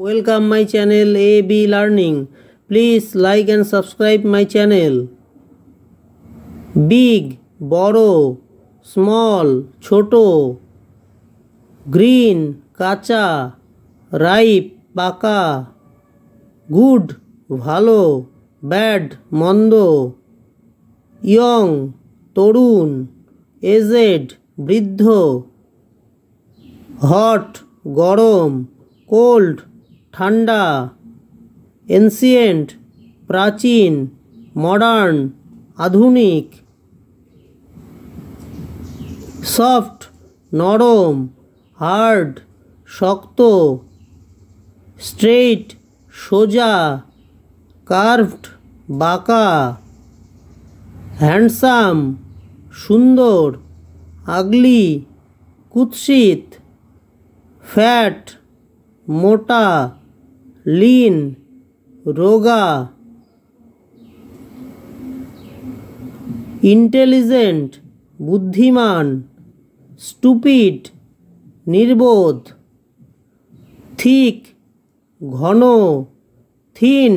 Welcome my channel AB Learning. Please like and subscribe my channel. Big, boro, small, choto. Green, kacha. Ripe, paka. Good, bhalo. Bad, mondo. Young, torun. Aged, বৃদ্ধ. Hot, গরম. Cold, ঠান্ডা. Ancient, প্রাচীন. Modern, আধুনিক. Soft, নরম. Hard, শক্ত. Straight, সোজা. Curved, বাঁকা. Handsome, সুন্দর. Ugly, কুৎসিত. Fat, মোটা. Lean, রোগা. Intelligent, বুদ্ধিমান. Stupid, নির্বোধ. Thick, ঘন. Thin,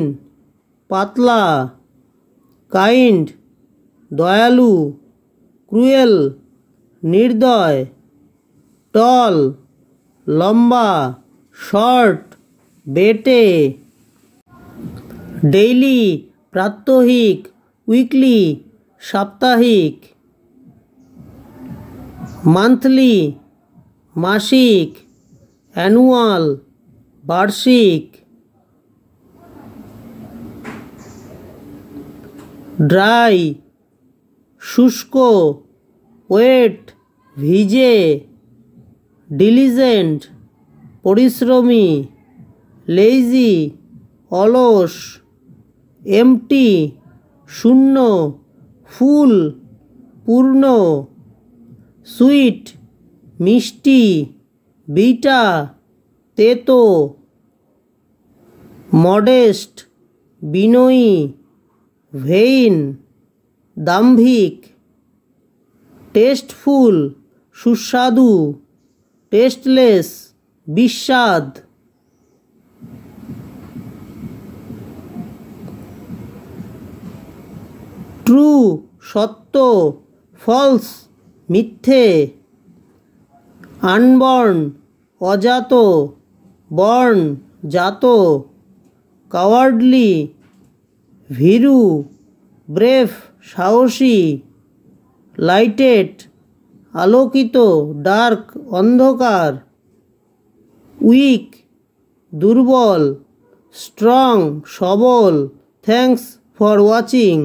পাতলা. Kind, দয়ালু. Cruel, নির্দয়. Tall, লম্বা. Short, বেটে. Daily, প্রাত্যহিক. Weekly, সাপ্তাহিক. Monthly, মাসিক. Annual, বার্ষিক. Dry, শুষ্ক. Wet, ভিজে. Diligent, পরিশ্রমী. Lazy, অলস. Empty, শূন্য. Full, পূর্ণ. Sweet, মিষ্টি. Bitter, তেতো. Modest, বিনয়ী. Vain, দাম্ভিক. Tasteful, সুস্বাদু. Tasteless, বিস্বাদ. True, সত্য. False, মিথ্যে. Unborn, অজাত. Born, জাত. Cowardly, ভীরু. Brave, সাহসী. Lighted, আলোকিত. Dark, অন্ধকার. Weak, দুর্বল. Strong, সবল. Thanks for watching.